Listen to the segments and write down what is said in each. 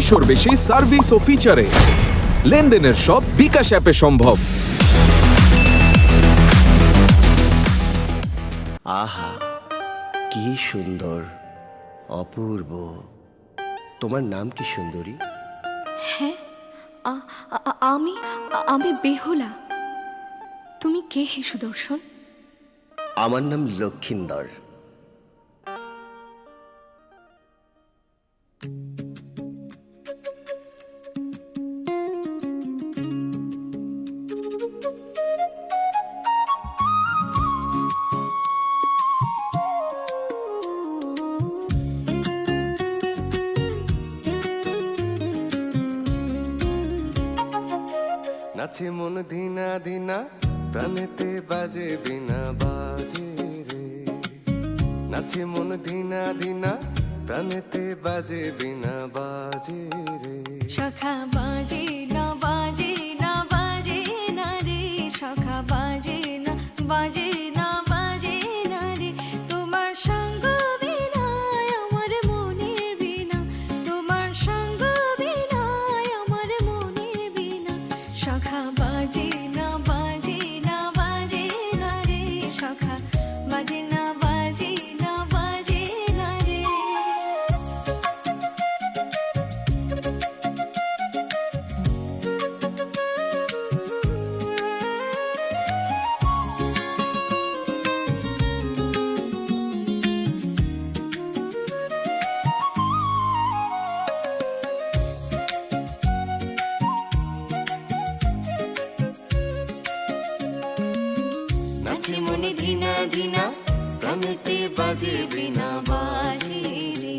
200-র বেশি সার্ভিস ও ফিচারে লেনদেনের সব বিকাশ অ্যাপে সম্ভব। আহা, কি সুন্দর, অপূর্ব। তোমার নাম কি সুন্দরী? হ্যাঁ, আমি আমি বেহুলা। তুমি কে হে সুদর্শন? আমার নাম লক্ষিন্দর। নাচে মন ধিনা ধিনা, প্রাণেতে বাজে বিনা বাজে রে। নাচে মন ধিনা ধিনা, প্রাণেতে বাজে বিনা বাজে রে। সখা বাজে না বাজে না বাজে না রে, সখা বাজে না বাজে না বাজে না রে। তোমার সঙ্গ বিনা আমার মনের বিনা, তোমার সঙ্গ বিনা আমার মনের বিনা। সখা বাজে না বাজে না বাজে না রে, সখা বাজে না বাজে না বাজে না রে। নাচে মন ধিনা ধিনা, প্রাণেতে বাজে বিনা বাজে রে।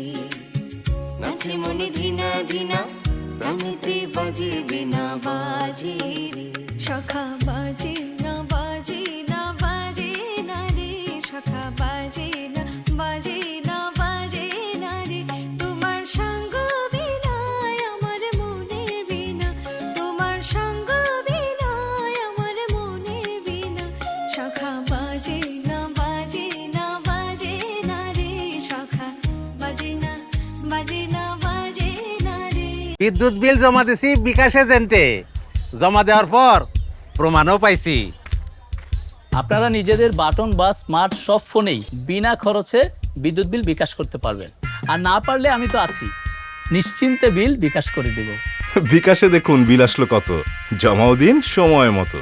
নাচে মন ধিনা ধিনা, প্রাণেতে বাজে বিনা বাজে রে। সখা বাজে না বাজে না বাজে না রে, সখা বাজে না বাজে না বাজে না রে। তোমার সঙ্গ বিনা আমার মনের বিনা, তোমার সঙ্গ বিনা আমার মনের বিনা। সখা বাজে না বাজে না বাজে না রে, সখা বাজে না বাজে না বাজে না রে। বিদ্যুৎ বিল জমা দিছি বিকাশ এজেন্টে। জমা দেওয়ার পর প্রমাণও পাইছি। আপনারা নিজেদের বাটন বা স্মার্ট সব ফোনেই বিনা খরচে বিদ্যুৎ বিল বিকাশ করতে পারবেন। আর না পারলে আমি তো আছি, নিশ্চিন্তে বিল বিকাশ করে দেব। বিকাশে দেখুন বিল আসলো কত, জমাও দিন সময় মতো।